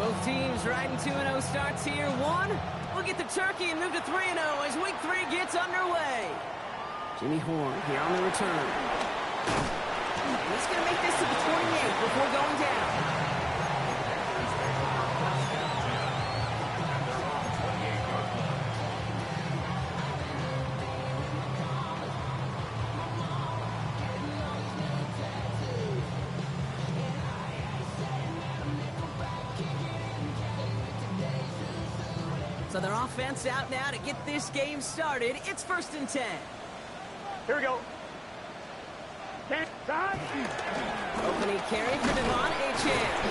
Both teams riding 2-0 starts here. One, we'll get the turkey and move to 3-0 as week 3 gets underway. Jimmy Horn here on the return. And he's going to make this to the 28 before going down. So their offense out now to get this game started. It's 1st and 10. Here we go. Opening carry for Devon Achane.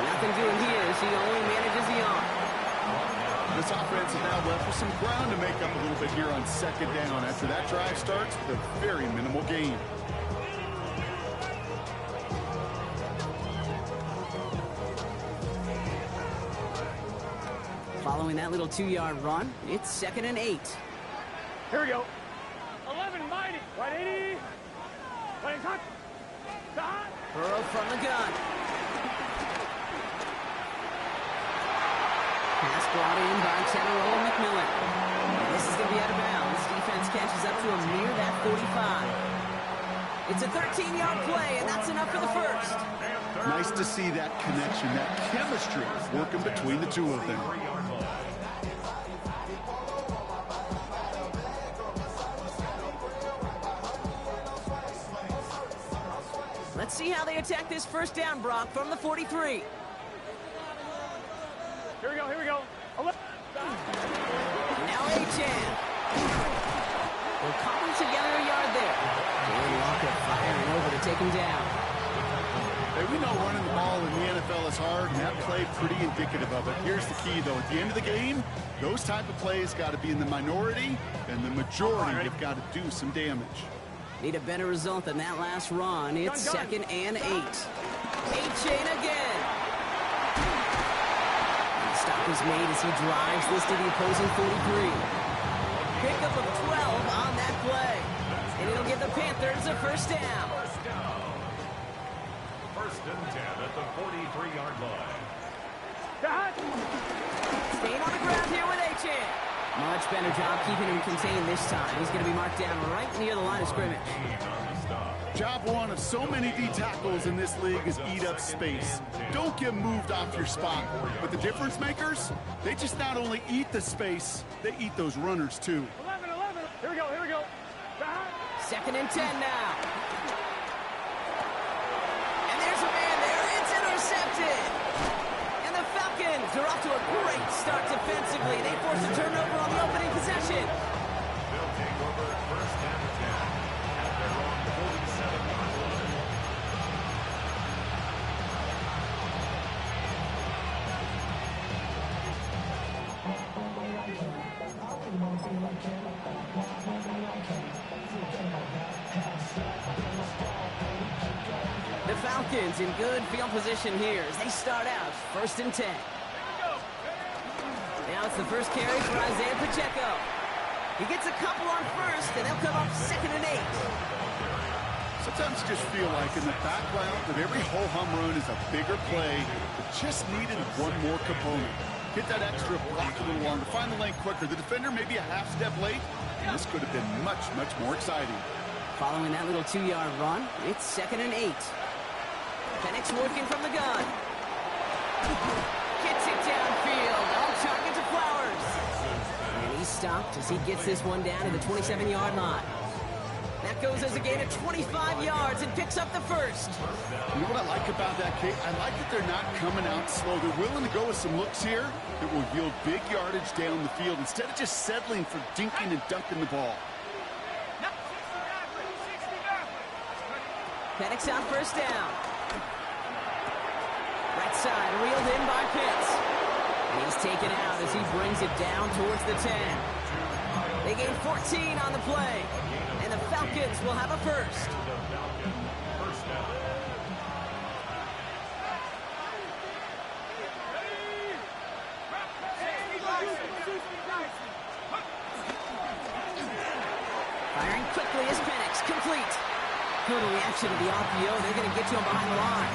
Nothing doing here as he only manages the arm. This offense is now left with some ground to make up a little bit here on 2nd down. After that drive starts with a very minimal gain. Following that little 2-yard run, it's 2nd and 8. Here we go. 11 mighty. 180. 20 touch. Burrow from the gun. Pass brought in by General McMillan. This is going to be out of bounds. Defense catches up to him near that 45. It's a 13-yard play, and that's enough for the first. Nice to see that connection, that chemistry working between the two of them. Let's see how they attack this 1st down, Brock, from the 43. Here we go, here we go. Now Achane. They'll cobble together a yard there. Dan Walker firing over to take him down. Hey, we know running the ball in the NFL is hard, and that play pretty indicative of it. Here's the key, though. At the end of the game, those type of plays got to be in the minority, and the majority have got to do some damage. Need a better result than that last run. It's 2nd and 8. Achane again. Stop is made as he drives this to the opposing 43. Pickup of 12 on that play. And it'll give the Panthers a 1st down. 1st and 10 at the 43-yard line. Staying on the ground here with Achane. Much better job keeping him contained this time. He's going to be marked down right near the line of scrimmage. Job one of so many D tackles in this league is eat up space. Don't get moved off your spot. But the difference makers, they just not only eat the space, they eat those runners too. 11. Here we go, here we go. 2nd and 10 now. And there's a man there. It's intercepted. And the Falcons are off to a great start defensively. They force a turnover on the opening possession. They'll take over 1st and 10 at their own 47-yard line. The Falcons in good field position here as they start out 1st and 10. Now it's the first carry for Isaiah Pacheco. He gets a couple on 1st, and they'll come up 2nd and 8. Sometimes you just feel like in the background of every ho-hum run is a bigger play that just needed one more component. Hit that extra block a little longer, find the lane quicker. The defender maybe a half step late, and this could have been much, much more exciting. Following that little 2-yard run, it's 2nd and 8. Penix working from the gun. Gets it downfield. On target to Flowers. And he's stopped as he gets this one down to the 27-yard line. That goes as a gain of 25 yards and picks up the 1st. You know what I like about that, Kate? I like that they're not coming out slow. They're willing to go with some looks here that will yield big yardage down the field instead of just settling for dinking and dunking the ball. Penix out 1st down. Right side, reeled in by Pitts. And he's taken out as he brings it down towards the 10. They gain 14 on the play. And the Falcons will have a 1st. Firing quickly is Penix, complete. Good reaction to the RPO. They're going to get to him behind the line.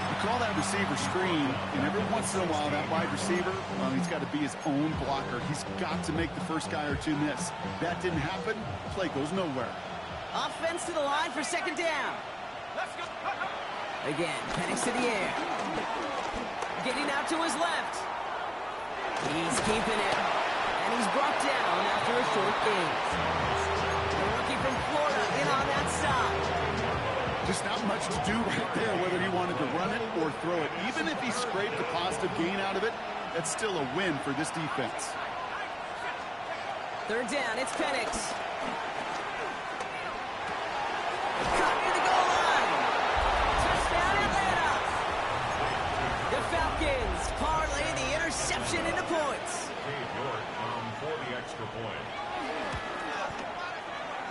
You call that receiver screen, and every once in a while, that wide receiver, he's got to be his own blocker. He's got to make the first guy or two miss. That didn't happen. Play goes nowhere. Offense to the line for second down. Again, Penix to the air. Getting out to his left. He's keeping it. And he's brought down after a short gain. The rookie from Florida in on that stop. Just not much to do right there, whether he wanted to run it or throw it. Even if he scraped a positive gain out of it, that's still a win for this defense. Third down, it's Penix. Caught near the goal line. Touchdown, Atlanta. The Falcons parlay the interception into points. Dave York for the extra point.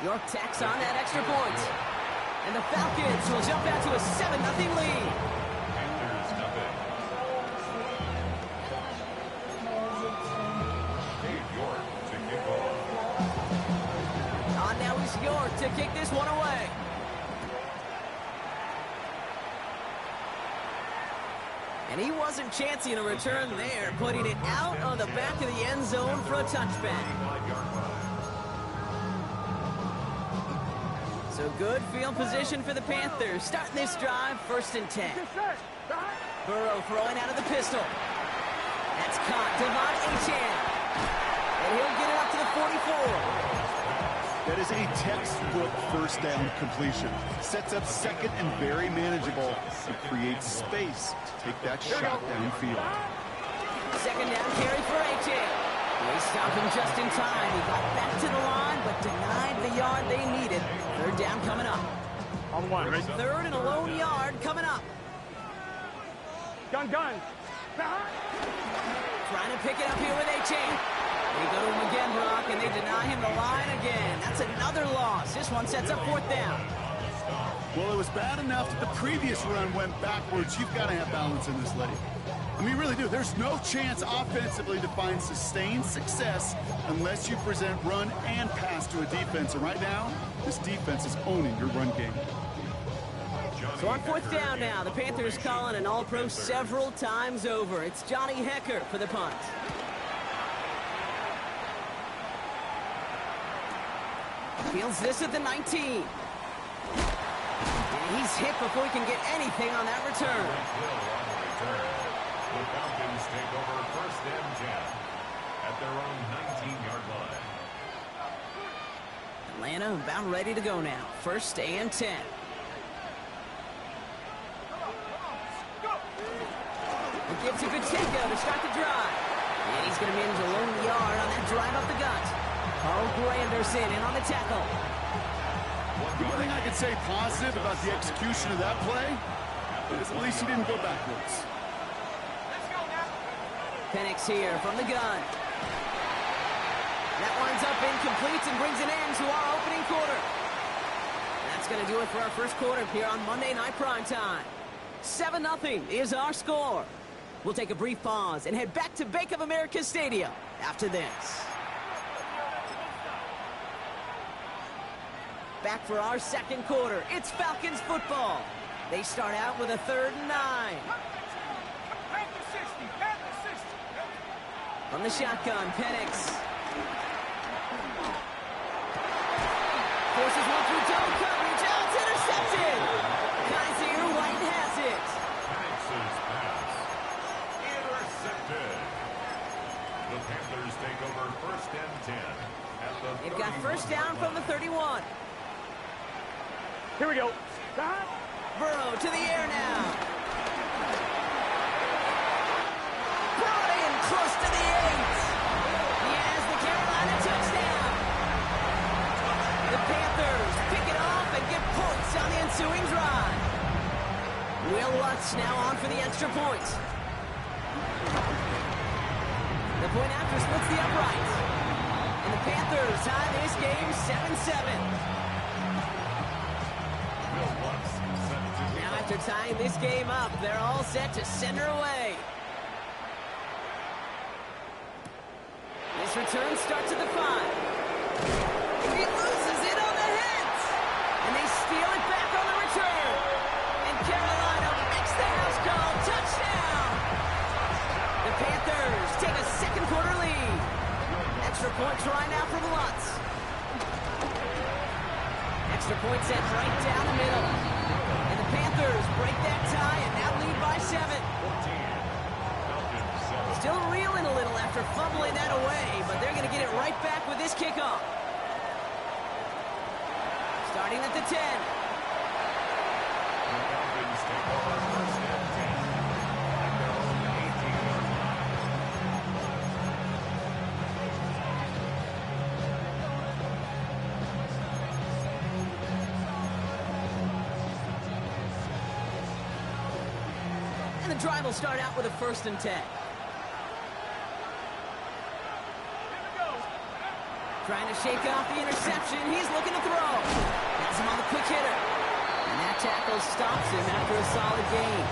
York tacks on that extra point. And the Falcons will jump out to a 7-0 lead. Panthers nothing. Dave York to kick off. On now is York to kick this one away. And he wasn't chancing a return there, putting it out on the back of the end zone for a touchback. So good field position for the Panthers. Starting this drive, 1st and 10. Burrow throwing out of the pistol. That's caught. Devon Achane. And he'll get it up to the 44. That is a textbook first down completion. Sets up second and very manageable. It creates space to take that shot downfield. Second down carry for Achane. They stopped him just in time. He got back to the line, but denied the yard they needed. Third down coming up. On one, right? Third and a lone yard coming up. Gun. Trying to pick it up here with Achane. They go to him again, Brock, and they deny him the line again. That's another loss. This one sets up 4th down. Well, it was bad enough that the previous run went backwards. You've got to have balance in this league. I mean, you really do. There's no chance offensively to find sustained success unless you present run and pass to a defense. And right now, this defense is owning your run game. So on 4th down now, the Panthers calling an All-Pro several times over. It's Johnny Hecker for the punt. Fields this at the 19. And he's hit before he can get anything on that return. The Falcons take over 1st and 10 at their own 19-yard line. Atlanta about ready to go now. 1st and 10. He gives a good take-out to start the drive. And he's going to manage a lone yard on that drive up the gut. Carl Granderson in on the tackle. The one thing I could say positive about the execution of that play is at least he didn't go backwards. Penix here from the gun. That winds up incomplete and brings an end to our opening quarter. That's going to do it for our first quarter here on Monday Night Primetime. 7-0 is our score. We'll take a brief pause and head back to Bank of America Stadium after this. Back for our second quarter. It's Falcons football. They start out with a 3rd and 9. From the shotgun, Penix. Forces one through double coverage. Oh, it's intercepted. Kaiser White has it. Penix's pass. Intercepted. The Panthers take over 1st and 10 at the They've got 1st down from the 31. Here we go. Burrow to the air now. Brought in close to the 8. He has the Carolina touchdown. The Panthers pick it off and get points on the ensuing drive. Will Lutz now on for the extra point. The point after splits the upright. And the Panthers tie this game 7-7. Now after tying this game up, they're all set to send her away. This return starts at the 5. He loses it on the hit. And they steal it back on the return. And Carolina makes the house call gonna try now for the Lutz. Extra point set right down the middle. And the Panthers break that tie and now lead by 7. Still reeling a little after fumbling that away, but they're going to get it right back with this kickoff. Starting at the 10. And the drive will start out with a 1st and 10. Trying to shake off the interception. He's looking to throw. Has him on the quick hitter. And that tackle stops him after a solid gain.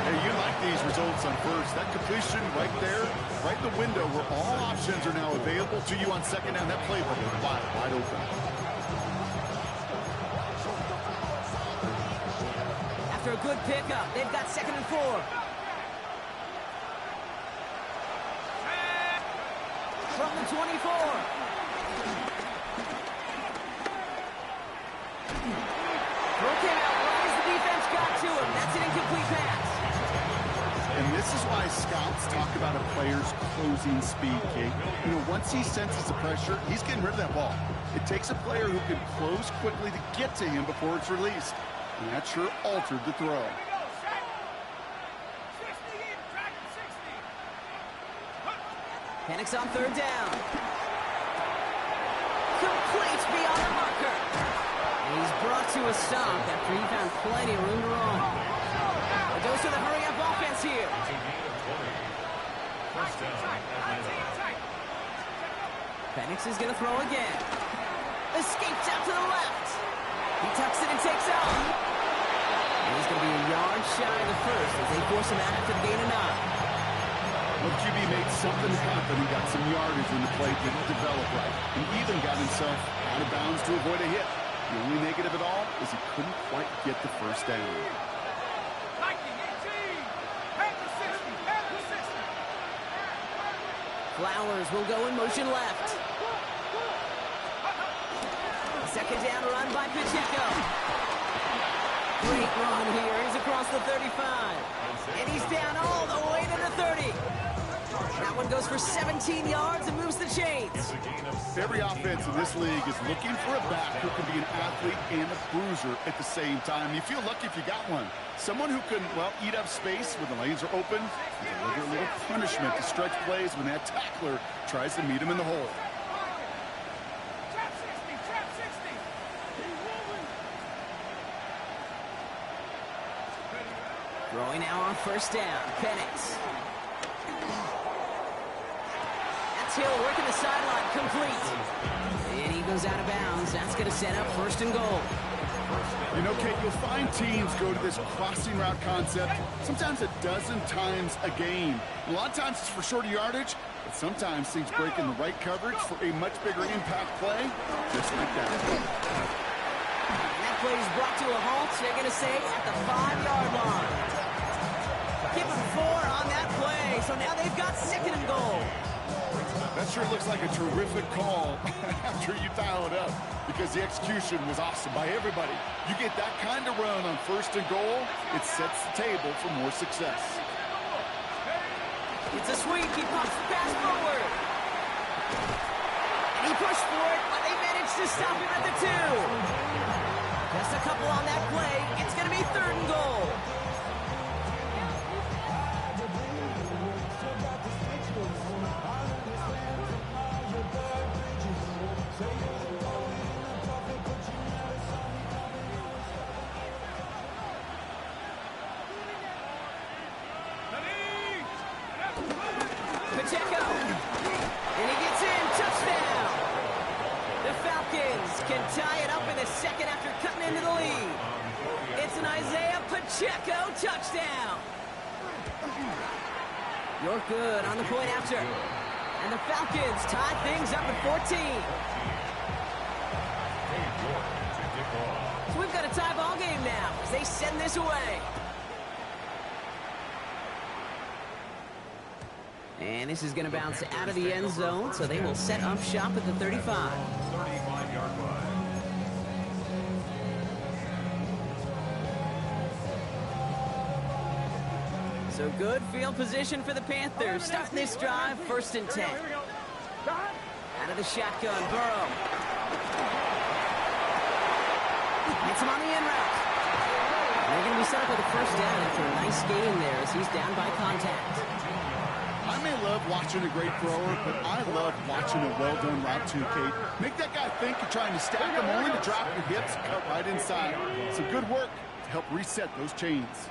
Hey, you like these results on first. That completion right there, right in the window where all options are now available to you on second down. That playbook is wide open. After a good pickup, they've got 2nd and 4. From the 24. Throw came out right as the defense got to him. That's an incomplete pass. And this is why scouts talk about a player's closing speed, Kate. You know, once he senses the pressure, he's getting rid of that ball. It takes a player who can close quickly to get to him before it's released. And that sure altered the throw. Penix on 3rd down. Complete beyond the marker. And he's brought to a stop after he found plenty of room to run. It goes to the hurry-up offense here. Penix is going to throw again. Escapes out to the left. He tucks it and takes off. And he's going to be a yard shy of the 1st as they force him out after the gain of 9. Well, QB made something happen and got some yardage when the play didn't develop right. And even got himself out of bounds to avoid a hit. The only negative at all is he couldn't quite get the 1st down. Flowers will go in motion left. 2nd down run by Pacheco. Great run here. He's across the 35. And he's down all the way to the 30. That one goes for 17 yards and moves the chains. Every offense in this league is looking for a back who can be an athlete and a bruiser at the same time. You feel lucky if you got one. Someone who can, well, eat up space when the lanes are open and deliver a little punishment to stretch plays when that tackler tries to meet him in the hole. Throwing now on 1st down. Penix. That's Hill working the sideline. Complete. And he goes out of bounds. That's going to set up 1st and goal. You know, Kate, you'll find teams go to this crossing route concept sometimes a dozen times a game. A lot of times it's for shorter yardage, but sometimes things break in the right coverage for a much bigger impact play, just like that. And that play is brought to a halt. They're going to say at the 5-yard line. Give him 4 on that play. So now they've got 2nd and goal. That sure looks like a terrific call after you dial it up because the execution was awesome by everybody. You get that kind of run on 1st and goal, it sets the table for more success. It's a sweep. He pumps the pass forward. And he pushed for it, but they managed to stop him at the 2. Just a couple on that play. It's going to be 3rd and goal. Pacheco. And he gets in. Touchdown. The Falcons can tie it up in the 2nd after cutting into the lead. It's an Isaiah Pacheco touchdown. You're good on the point after. And the Falcons tie things up at 14. So we've got a tie ball game now as they send this away. And this is going to bounce out of the end zone, so they will set up shop at the 35. 35-yard line. So good field position for the Panthers. Starting this drive, 1st and 10. Here we go. Stop. Out of the shotgun, Burrow. Gets him on the in route. And they're going to be set up with a 1st down after a nice gain there as he's down by contact. I may love watching a great thrower, but I love watching a well-done route too, Kate. Make that guy think you're trying to stack him only to drop your hips, cut right inside. Some good work to help reset those chains.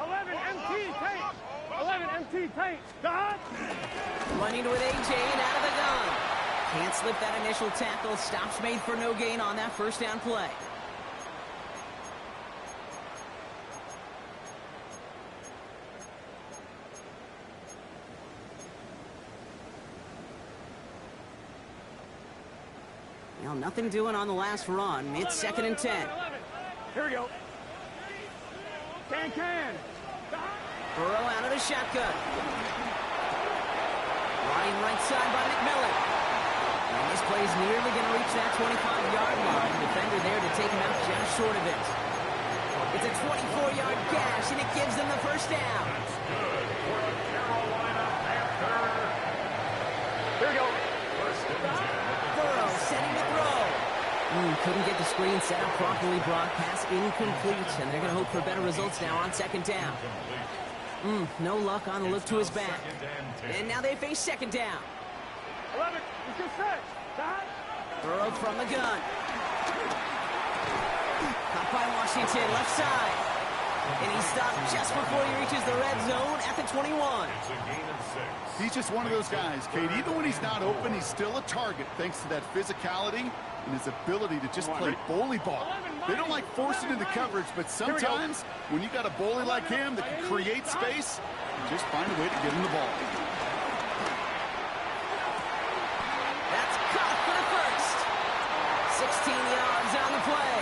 11 MT tank. 11 MT tank. Stop. Running with AJ and out of the gun. Can't slip that initial tackle. Stops made for no gain on that 1st down play. Well, nothing doing on the last run. It's 2nd and 10. 11. Here we go. Can. Burrow out of the shotgun. Running right side by McMillan. And this play is nearly going to reach that 25-yard line. Defender there to take him out just short of it. It's a 24-yard gash, and it gives them the 1st down. That's good for the Carolina Panthers. Here we go. 1st and 10. Burrow setting to throw. Couldn't get the screen set up properly. Brock pass incomplete, and they're going to hope for better results now on 2nd down. No luck on the look to his back. And now they face 2nd down. 11. You can set. Stop. Burrow from the gun. Caught by Washington, left side. And he stopped just before he reaches the red zone at the 21. It's a gain of 6. He's just one of those guys, Kate. Even when he's not open, he's still a target thanks to that physicality and his ability to just play bully ball. They don't like forcing into coverage, but sometimes when you got a bully like him that can create space, you just find a way to get him the ball. That's caught for the 1st. 16 yards on the play.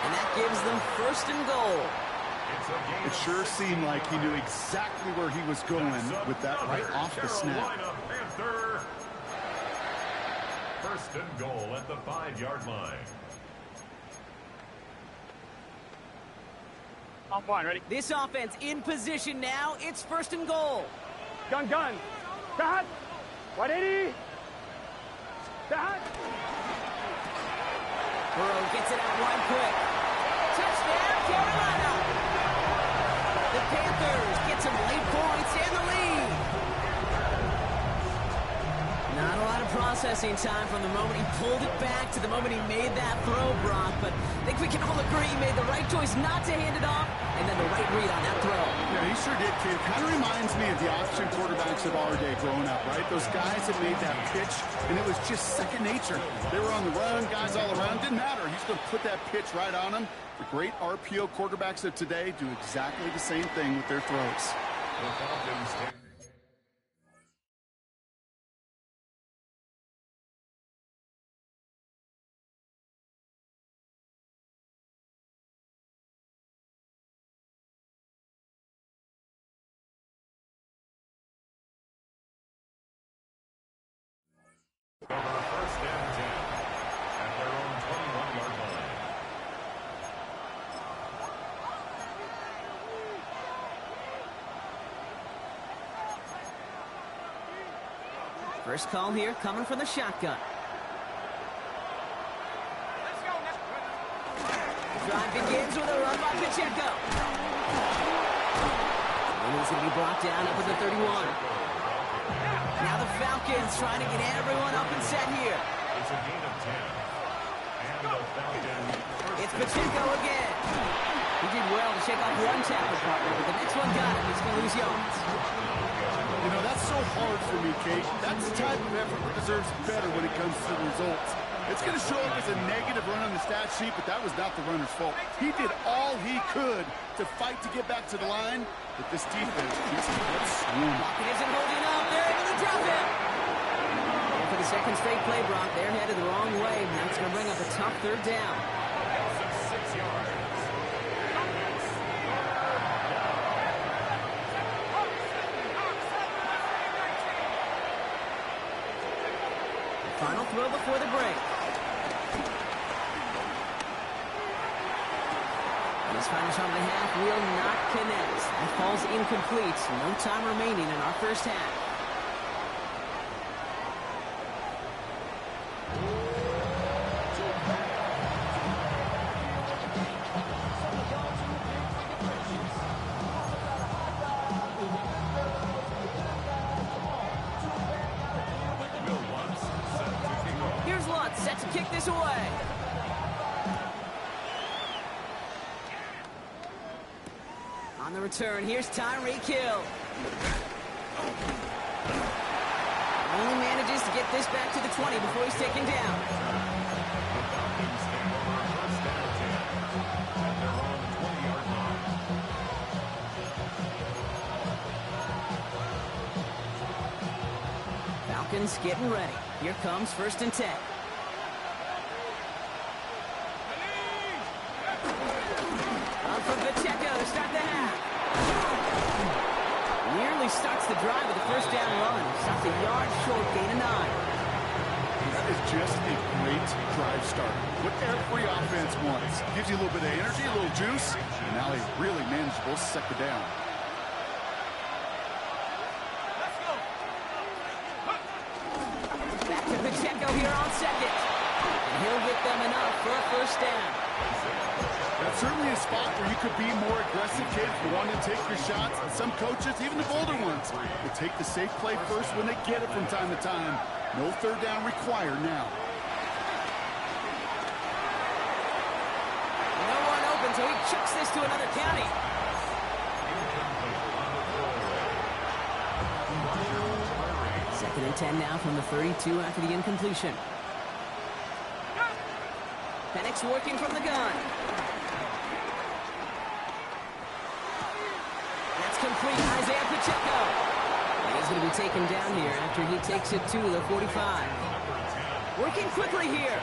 And that gives them 1st and goal. It sure seemed like he knew exactly where he was going with that right off the snap. Carolina Panther. 1st and goal at the 5-yard line. On one. Ready? This offense in position now. It's 1st and goal. Gun. Stop. 180. Stop. Burrow gets it out wide quick. Touchdown, Carolina! The Panthers get some late points in the lead. Not a lot of processing time from the moment he pulled it back to the moment he made that throw, Brock. But I think we can all agree he made the right choice not to hand it off, and then the right read on that throw. Yeah, he sure did, kid. Kind of reminds me of the option quarterbacks of our day growing up, right? Those guys that made that pitch, and it was just second nature. They were on the run, guys all around. Didn't matter. He's going to put that pitch right on them. The great RPO quarterbacks of today do exactly the same thing with their throws. The Falcons take over 1st and 10 at their own 21-yard line. First call here coming from the shotgun. Drive begins with a run by Pacheco. And he's going to be brought down up at the 31. Now the Falcons trying to get everyone up and set here. It's a gain of 10. And the Falcons. It's Pacheco again. He did well to shake off one tackle partner, but the next one got him. He's going to lose yards. You know, that's so hard for me, Kate. That's the type of effort that deserves better when it comes to the results. It's going to show up as a negative run on the stat sheet, but that was not the runner's fault. He did all he could to fight to get back to the line, but this defense keeps it swimming. Pocket isn't holding up. They're able to drop him. And for the second straight play, Brock, they're headed the wrong way. That's going to bring up a tough 3rd down. Loss of 6 yards. Final throw before the break. And his final shot of the half will not connect. That falls incomplete. No time remaining in our first half. Set to kick this away. On the return, here's Tyreek Hill. Only manages to get this back to the 20 before he's taken down. Falcons getting ready. Here comes 1st and 10. Starts the drive with a first down run. Stops a yard short, gain of 9. That is just a great drive starter. What every offense wants. Gives you a little bit of energy, a little juice, and now a really manageable second down. Let's go. Back to Pacheco here on second. And he'll get them enough for a first down. That's certainly a spot where you could be more aggressive, kids, for wanting to take your shots. And some coaches, even the bolder ones, will take the safe play first when they get it from time to time. No third down required now. No one open, so he chucks this to another county. Second and 10 now from the 32 after the incompletion. Penix working from the gun. Complete Isaiah Pacheco. And he's going to be taken down here after he takes it to the 45. Working quickly here.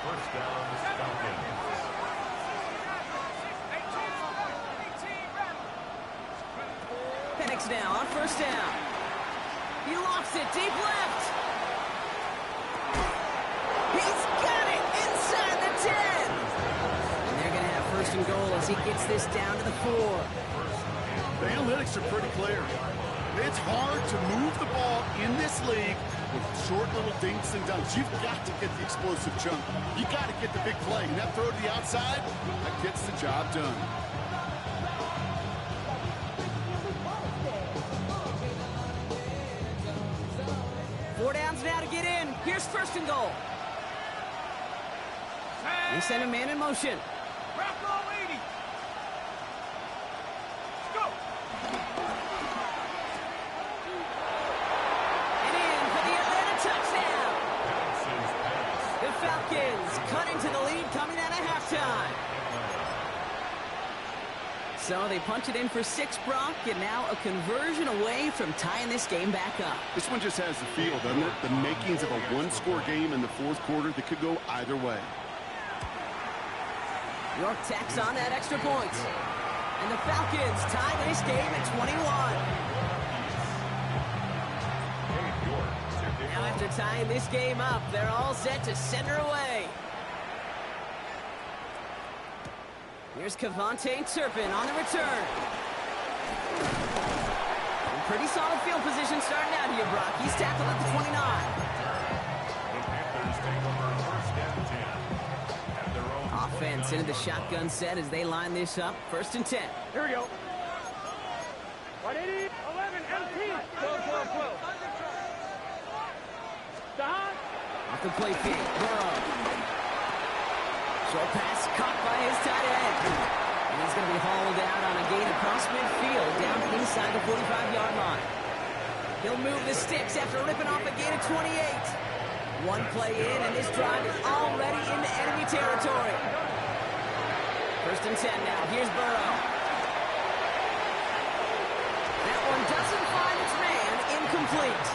First down, Falcons. Penix now on first down. He lofts it deep left. He's got it inside the 10. First and goal as he gets this down to the 4. The analytics are pretty clear. It's hard to move the ball in this league with short little dinks and dunks. You've got to get the explosive chunk. You got to get the big play. And that throw to the outside, that gets the job done. Four downs now to get in. Here's first and goal. They send a man in motion. Cut into the lead coming out of halftime. So they punch it in for 6, Brock, and now a conversion away from tying this game back up. This one just has the feel, doesn't it? The makings of a one-score game in the 4th quarter that could go either way. York tacks on that extra point. And the Falcons tie this game at 21. Now after tying this game up, they're all set to send her away. Here's Kevontae Turpin on the return. Pretty solid field position starting out here, Brock. He's tackled at the 29. The Panthers take over first and 10 at their own. Offense into the shotgun set as they line this up. First and 10. Here we go. 180, 11, empty. 12. Don. Off the play fake. Burrow. Short pass caught by his tight end. And he's going to be hauled out on a gain across midfield down inside the 45-yard line. He'll move the sticks after ripping off a gain of 28. One play in, and this drive is already into enemy territory. First and 10 now. Here's Burrow. That one doesn't find its man. Incomplete.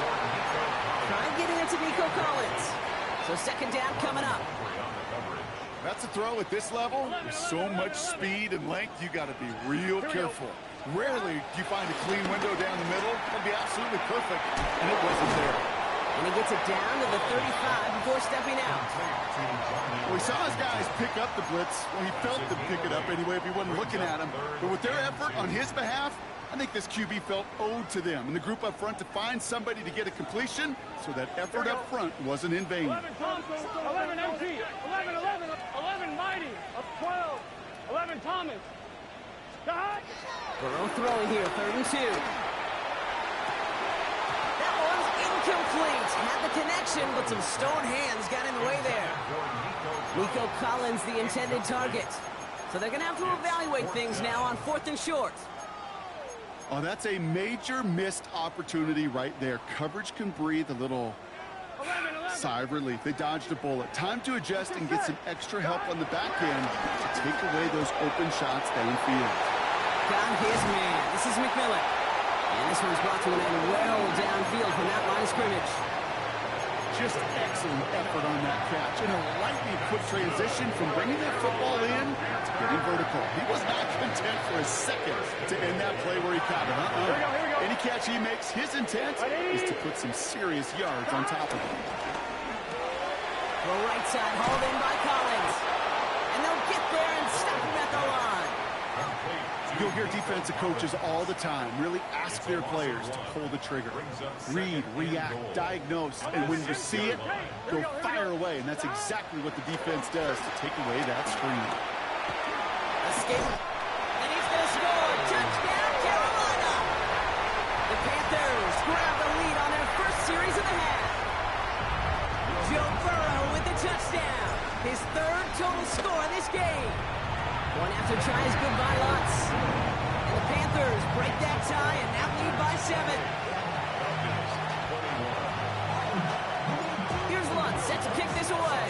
Try getting it to Nico Collins. So second down coming up. That's a throw at this level. With so much speed and length, you got to be real careful. Rarely do you find a clean window down the middle. That'd be absolutely perfect, and it wasn't there. And he gets it down to the 35 before stepping out. Well, he saw his guys pick up the blitz. Well, he felt them pick it up anyway if he wasn't looking at him. But with their effort on his behalf, I think this QB felt owed to them and the group up front to find somebody to get a completion, so that effort up front wasn't in vain. 11 Thompson, 11 MT, 11 Mighty, 12, 11 Thomas. Got it? Burrow throwing here, 3rd and 2. That one's incomplete. Had the connection, but some stone hands got in the way there. Nico Collins, the intended target. So they're going to have to evaluate things now on 4th and short. Oh, that's a major missed opportunity right there. Coverage can breathe a little sigh of relief. They dodged a bullet. Time to adjust and get some extra help on the back end to take away those open shots downfield. Got his man. This is McMillan. And this one's brought to an end well downfield from that line of scrimmage. Just excellent effort on that catch. And a lightning quick transition from bringing that football in to getting vertical. He was not content for a second to end that play where he caught it. Any catch he makes, his intent is to put some serious yards on top of it. Well, right side hauled in by Collins. And they'll get there and stop him at the line. You'll hear defensive coaches all the time really ask their players to pull the trigger. Read, react, diagnose, and when you see it, go fire away. And that's exactly what the defense does to take away that screen. Escape. And he's going to score. Touchdown, Carolina. The Panthers grab the lead on their first series of the half. Joe Burrow with the touchdown. His 3rd total score in this game. One after tries goodbye Lutz. And the Panthers break that tie and now lead by 7. Here's Lutz set to kick this away.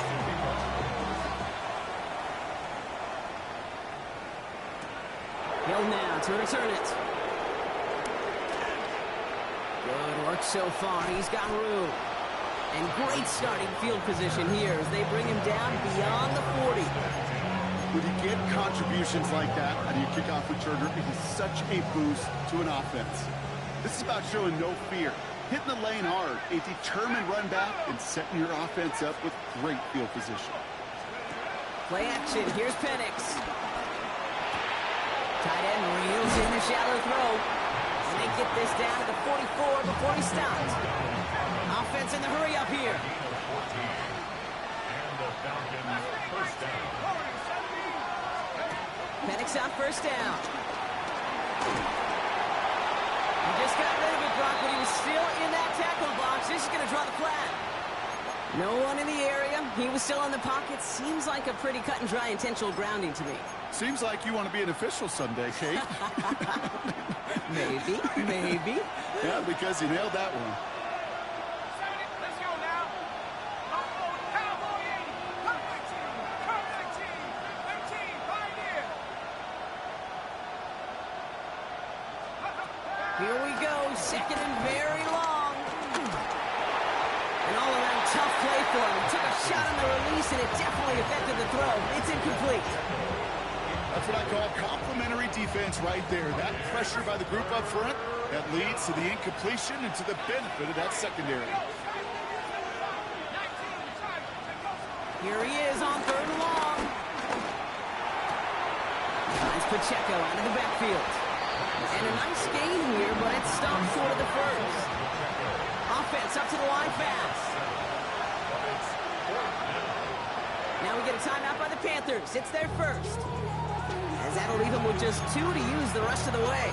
Hill now to return it. Good work so far. He's got room. And great starting field position here as they bring him down beyond the 40. When you get contributions like that out of your kickoff returner, it is such a boost to an offense. This is about showing no fear, hitting the lane hard, a determined run back, and setting your offense up with great field position. Play action. Here's Penix. Tight end reels in the shallow throw. And they get this down to the 44 before he stopped. Offense in the hurry up here. And the Falcons first down. Penix out first down. He just got rid of it, Brock, but he was still in that tackle box. This is going to draw the flag. No one in the area. He was still in the pocket. Seems like a pretty cut and dry intentional grounding to me. Seems like you want to be an official someday, Kate. Maybe. Yeah, because you nailed that one. Let's go now. Cowboy 80. Come 19. Pioneer. Here we go. 2nd and very long. An all-around tough play for him. Took a shot on the release, and it definitely affected the throw. It's incomplete. That's what I call complimentary defense right there. That pressure by the group up front, that leads to the incompletion and to the benefit of that secondary. Here he is on 3rd and long. Finds Pacheco out of the backfield. And a nice gain here, but it's stopped short of the first. Offense up to the line fast. Now we get a timeout by the Panthers. It's their first. As that'll leave them with just 2 to use the rest of the way.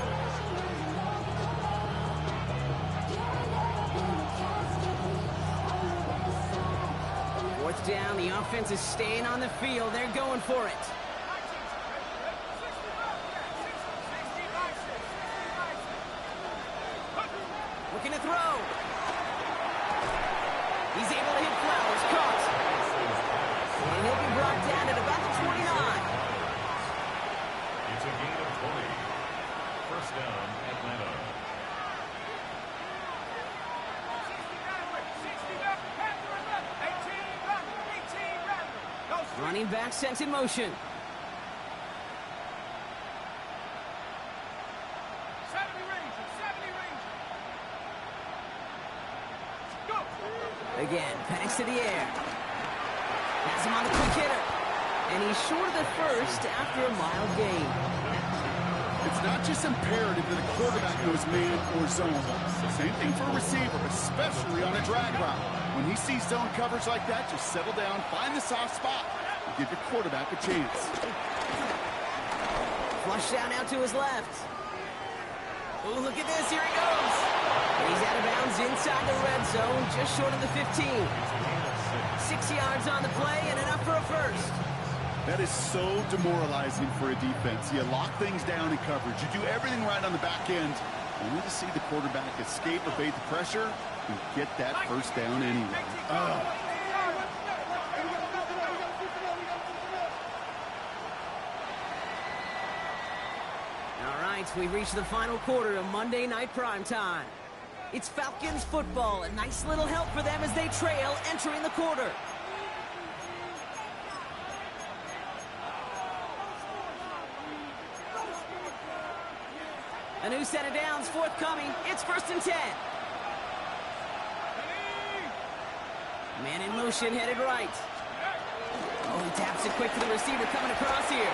Fourth down, the offense is staying on the field. They're going for it. Looking to throw. He's able to hit Flowers. Caught. And he'll be brought down at about the 29. It's a gain of 20. First down, Atlanta. Running back sent in motion. Again, Penix to the air. Has him on the quick hitter. And he's short of the first after a mild gain. It's not just imperative that a quarterback knows man or zone. Same thing for a receiver, especially on a drag route. When he sees zone coverage like that, just settle down, find the soft spot, and give your quarterback a chance. Flush down out to his left. Oh, look at this. Here he goes. And he's out of bounds inside the red zone, just short of the 15. 6 yards on the play and enough for a first. That is so demoralizing for a defense. You lock things down in coverage. You do everything right on the back end, only to see the quarterback escape, evade the pressure, and get that first down anyway. All right, we've reached the final quarter of Monday Night Primetime. It's Falcons football, a nice little help for them as they trail entering the quarter. A new set of downs forthcoming. It's 1st and 10. Man in motion, headed right. Oh, he taps it quick to the receiver coming across here.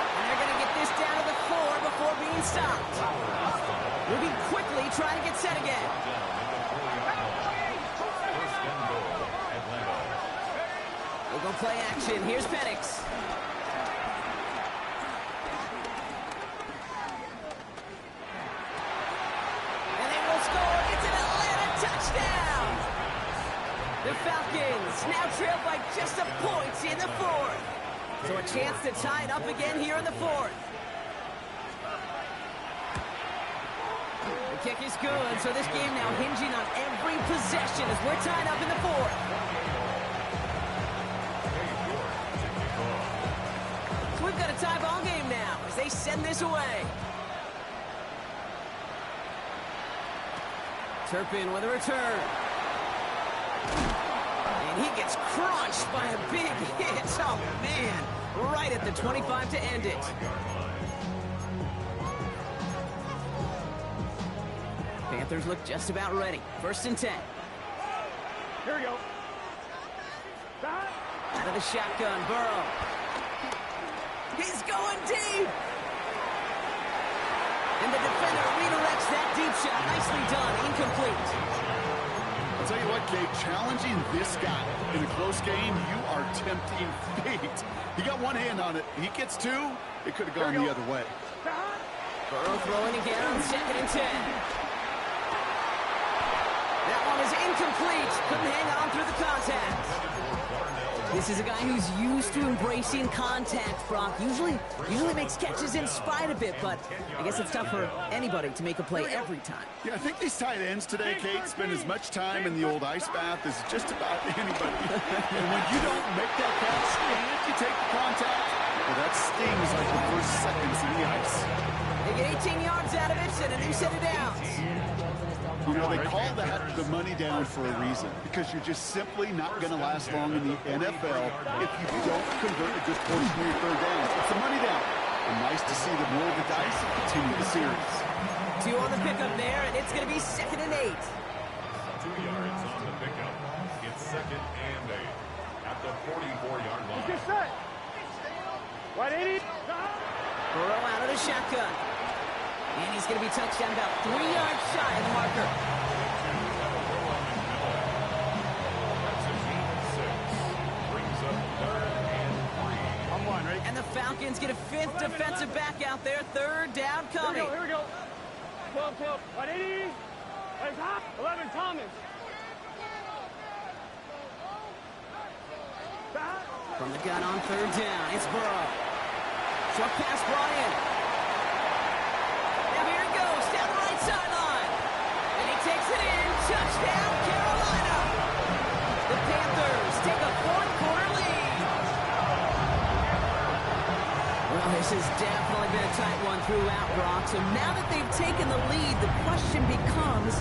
And they're going to get this down to the 4 before being stopped. Moving quickly, trying to get set again. We'll go play action. Here's Penix. The Falcons now trail by just a point in the 4th. So a chance to tie it up again here in the 4th. The kick is good, so this game now hinging on every possession as we're tied up in the 4th. So we've got a tie ball game now as they send this away. Turpin with a return. And he gets crunched by a big hit. Oh, man. Right at the 25 to end it. Panthers look just about ready. 1st and 10. Here we go. Out of the shotgun, Burrow. He's going deep. And the defender redirects that deep shot. Nicely done. Incomplete. I'll tell you what, Kate, challenging this guy in a close game, you are tempting fate. He got one hand on it. He gets 2. It could have gone the other way. Burrow throwing again on 2nd and 10. That one is incomplete. Couldn't hang on through the contact. This is a guy who's used to embracing contact, Brock. Usually makes catches in spite of it, but I guess it's tough for anybody to make a play every time. Yeah, I think these tight ends today, Kate, spend as much time in the old ice bath as just about anybody. And when you don't make that catch and you take the contact, well, that stings like the first seconds in the ice. They get 18 yards out of it and a new set of downs. You know, they call that the money down for a reason, because you're just simply not going to last long in the NFL if you don't convert a good portion of your third downs. It's a money down. And nice to see them roll the dice and continue the series. 2 on the pickup there, and it's going to be 2nd and 8. 2 yards on the pickup. It's 2nd and 8 at the 44-yard line. Get set. 180. Burrow out of the shotgun. And he's going to be touched down about 3 yards shy of the marker. And the Falcons get a 5th defensive back out there. 3rd down coming. Here we go. 12, 180. 11, Thomas. From the gun on 3rd down, it's Burrow. Short pass brought in. Now here it goes, down the right sideline. And he takes it in. Touchdown, Carolina. The Panthers take a 4th quarter lead. Well, this has definitely been a tight one throughout, Brock. So now that they've taken the lead, the question becomes,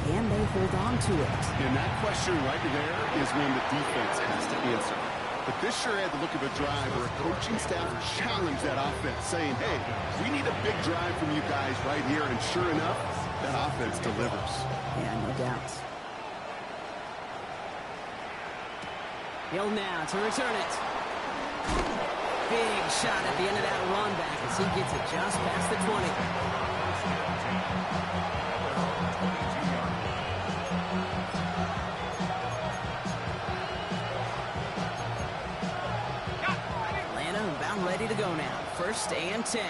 can they hold on to it? And that question right there is one the defense has to answer. But this sure had the look of a drive where a coaching staff challenged that offense, saying, hey, we need a big drive from you guys right here. And sure enough, that offense delivers. Yeah, no doubt. He'll now to return it. Big shot at the end of that run back as he gets it just past the 20. Atlanta about ready to go now. 1st and 10.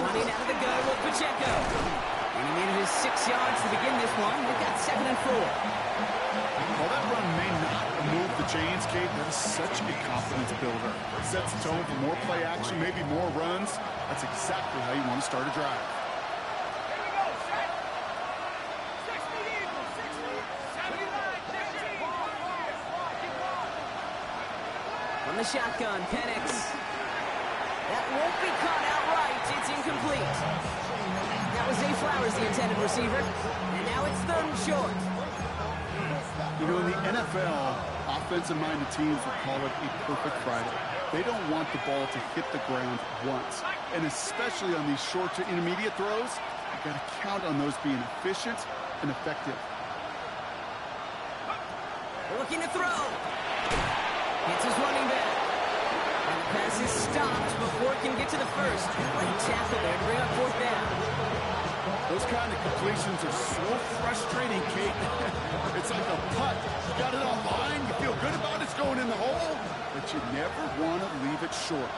Running out of the gun with Pacheco. And he made it his 6 yards to begin this one. We've got 2nd and 4. While that run may not move the chains, Kate, that is such a confidence builder. It sets the tone for more play action, maybe more runs. That's exactly how you want to start a drive. From the shotgun, Penix. That won't be caught outright. It's incomplete. That was Zay Flowers, the intended receiver. And now it's 3rd and short. You know, in the NFL, offensive-minded teams will call it a perfect Friday. They don't want the ball to hit the ground once. And especially on these short to intermediate throws, you've got to count on those being efficient and effective. Looking to throw. It's his running back. And the pass is stopped before it can get to the first. Great tackle there to bring up 4th down. Those kind of completions are so frustrating, Kate. It's like a putt. You got it on line, you feel good about it's going in the hole, but you never want to leave it short.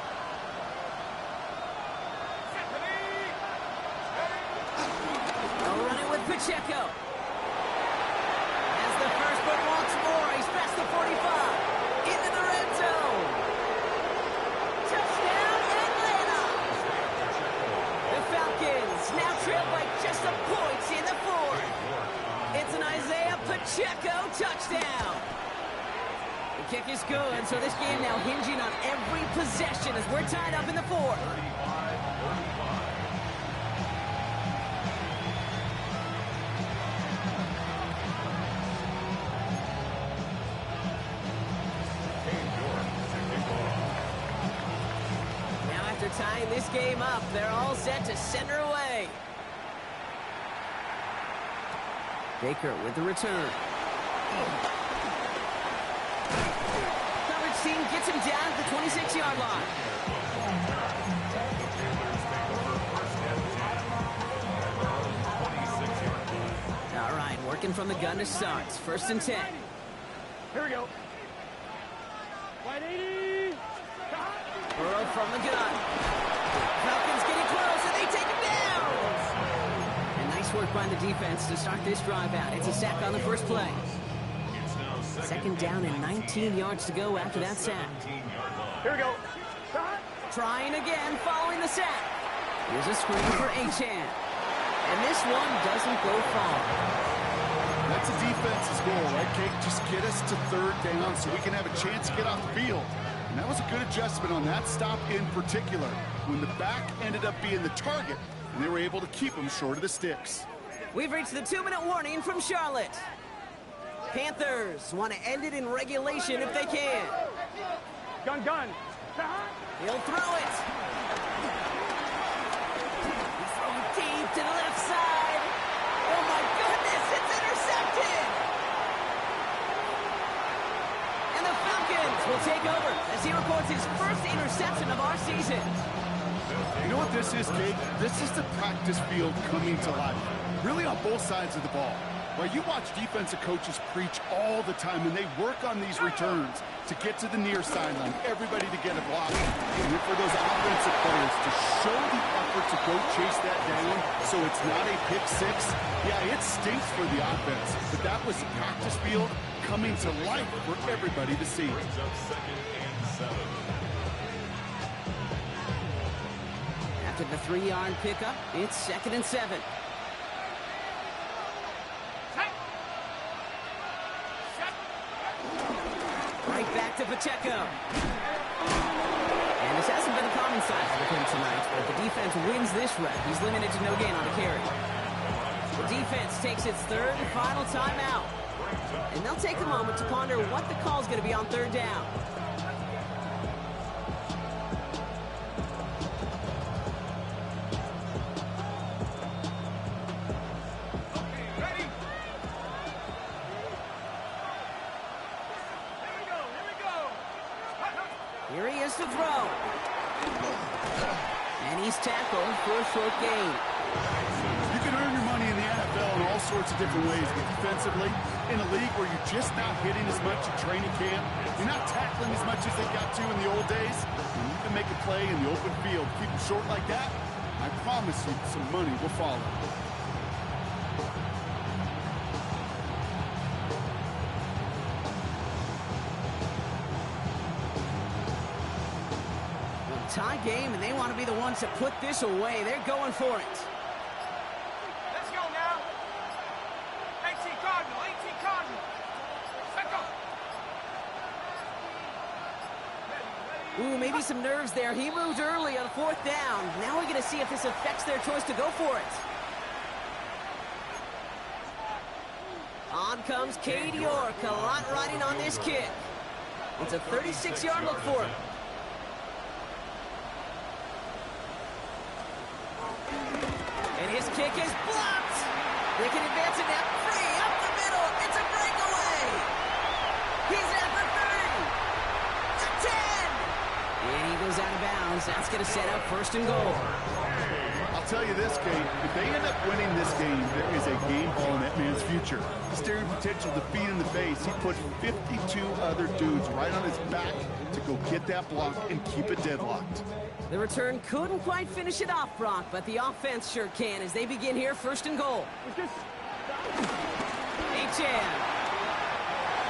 They'll run it with Pacheco. As the first but once more, he's past the 45. Into the red zone. Touchdown, Atlanta. The Falcons now trail by just a point in the 4th. It's an Isaiah Pacheco touchdown. The kick is good, so this game now hinging on every possession as we're tied up in the 4th. Now after tying this game up, they're all set to send her away. Baker with the return. Coverage team gets him down at the 26-yard line. All right, working from the gun to start. 1st and 10. Here we go. 180. Burrow from the gun. Falcons getting close, and they take him down. And nice work by the defense to start this drive out. It's a sack on the first play. 2nd down and 19 yards to go after that sack. Here we go. Trying again following the sack. Here's a screen for Achane. And this one doesn't go far. That's a defense's goal, right, Kate? Just get us to 3rd down so we can have a chance to get off the field. And that was a good adjustment on that stop in particular, when the back ended up being the target, and they were able to keep him short of the sticks. We've reached the 2-minute warning from Charlotte. Panthers want to end it in regulation if they can. Gun. He'll throw it. He's throwing deep to the left side. Oh my goodness, it's intercepted. And the Falcons will take over as he records his first interception of our season. You know what this is, Kate? This is the practice field coming to life, really on both sides of the ball. Well, you watch defensive coaches preach all the time, and they work on these returns to get to the near sideline, everybody to get a block. And for those offensive players to show the effort to go chase that down so it's not a pick six, yeah, it stinks for the offense. But that was the practice field coming to life for everybody to see. After the 3-yard pickup, it's 2nd and 7. Right back to Pacheco. And this hasn't been a common sight with him tonight, but the defense wins this rep. He's limited to no gain on the carry. The defense takes its 3rd and final timeout. And they'll take a moment to ponder what the call is going to be on 3rd down. Here he is to throw. And he's tackled for a short gain. You can earn your money in the NFL in all sorts of different ways, but defensively, in a league where you're just not hitting as much at training camp, you're not tackling as much as they got to in the old days, and you can make a play in the open field, keep them short like that, I promise you some money will follow. Tie game, and they want to be the ones that put this away. They're going for it. Let's go now. 18 Cardinal, 18 Cardinal. Let's go. Ooh, maybe some nerves there. He moved early on 4th down. Now we're going to see if this affects their choice to go for it. On comes Cade York. A lot riding on this kick. It's a 36-yard look for him. And his kick is blocked. They can advance it now. Free, up the middle. It's a breakaway. He's at the 30. The 10. And he goes out of bounds. That's going to set up 1st and goal. I'll tell you this, Kate, if they end up winning this game, there is a game ball in that man's future. Staring potential defeat in the face. He put 52 other dudes right on his back to go get that block and keep it deadlocked. The return couldn't quite finish it off, Brock, but the offense sure can as they begin here 1st and goal. H.N.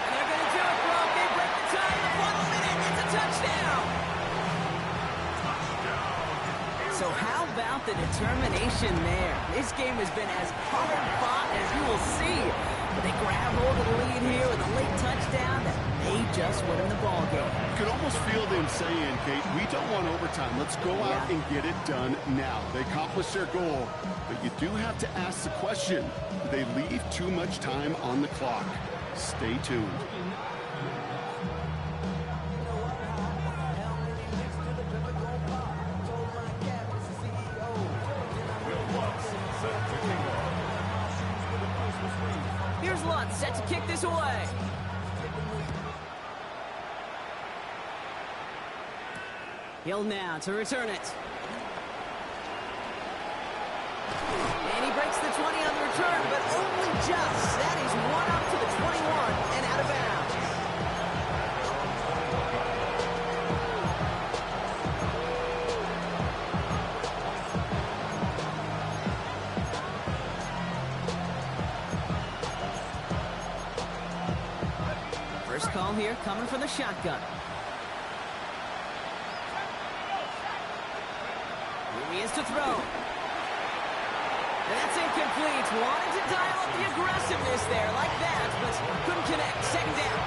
And they're going to do it, Brock. They break the tie in the final minute. It's a touchdown. So how about the determination there? This game has been as hard-fought as you will see. But they grab hold of the lead here with a late touchdown that may just win them the ball game. You could almost feel them saying, Kate, we don't want overtime. Let's go out and get it done now. They accomplished their goal, but you do have to ask the question, do they leave too much time on the clock? Stay tuned. Here's Lutz set to kick this away. Hill now to return it. And he breaks the 20 on the return, but only just. That is one up to the 21 and out of bounds. First call here coming from the shotgun. Here he is to throw. And that's incomplete. Wanted to dial up the aggressiveness there like that, but couldn't connect. 2nd down.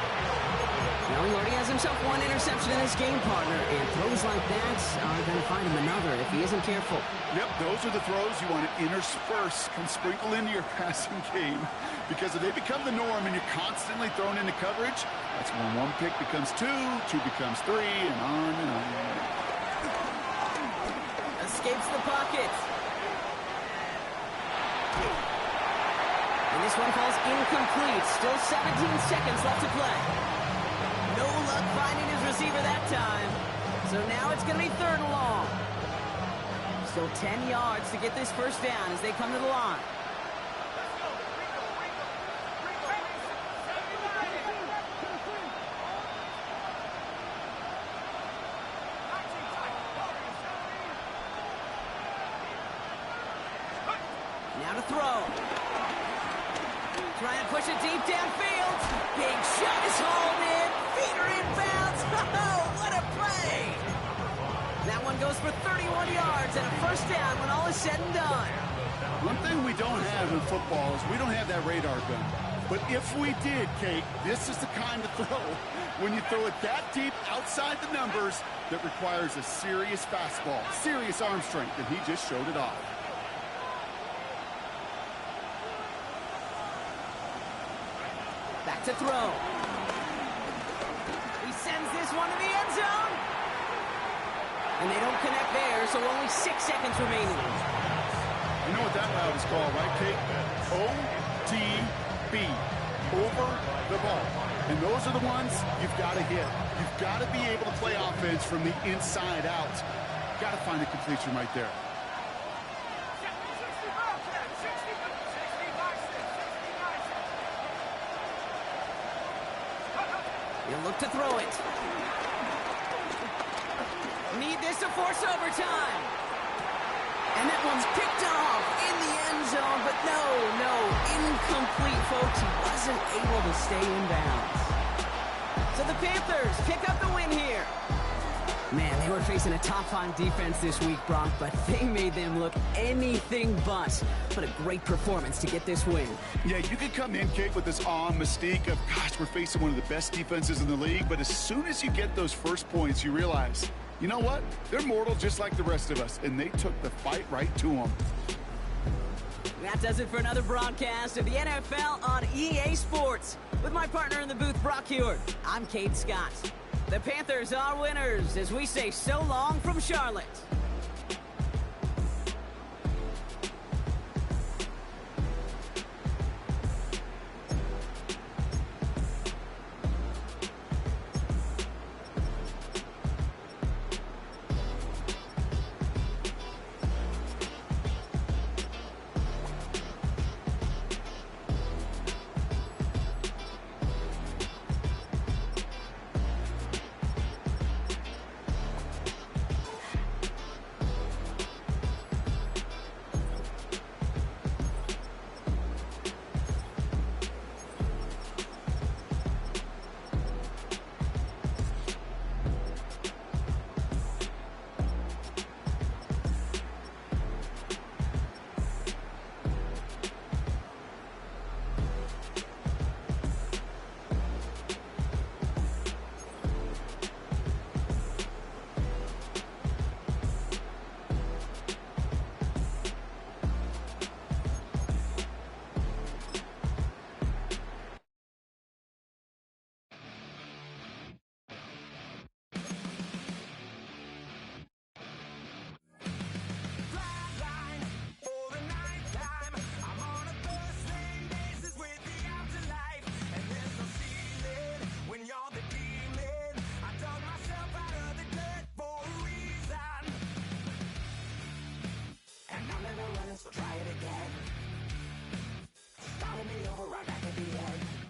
Now he already has himself one interception in his game, partner, and throws like that are going to find him another if he isn't careful. Yep, those are the throws you want to intersperse and sprinkle into your passing game. Because if they become the norm and you're constantly thrown into coverage, that's when one pick becomes two becomes three, and on and on. Escapes the pocket. And this one falls incomplete. Still 17 seconds left to play. No luck finding his receiver that time. So now it's going to be 3rd and long. Still 10 yards to get this 1st down as they come to the line. Now to throw. Trying to push it deep downfield. Big shot is hauled in. Feet are inbounds. Oh, what a play. That one goes for 31 yards and a 1st down when all is said and done. One thing we don't have in football is we don't have that radar gun. But if we did, Kate, this is the kind of throw, when you throw it that deep outside the numbers, that requires a serious fastball, serious arm strength, and he just showed it off. Back to throw. He sends this one to the end zone. And they don't connect there, so only 6 seconds remaining. You know what that route is called, right, Kate? OTB. Over the ball. And those are the ones you've got to hit. You've got to be able to play offense from the inside out. Got to find a completion right there. He'll look to throw it. Need this to force overtime. And that one's picked off in the end zone, but no, incomplete, folks. He wasn't able to stay in bounds. So the Panthers pick up the win here. Man, they were facing a top-5 defense this week, Brock, but they made them look anything but. What a great performance to get this win. Yeah, you could come in, Kate, with this awe and mystique of, gosh, we're facing one of the best defenses in the league, but as soon as you get those first points, you realize, you know what? They're mortal just like the rest of us, and they took the fight right to them. That does it for another broadcast of the NFL on EA Sports. With my partner in the booth, Brock Heward, I'm Kate Scott. The Panthers are winners as we say so long from Charlotte. So try it again. Starting me over right back at the end.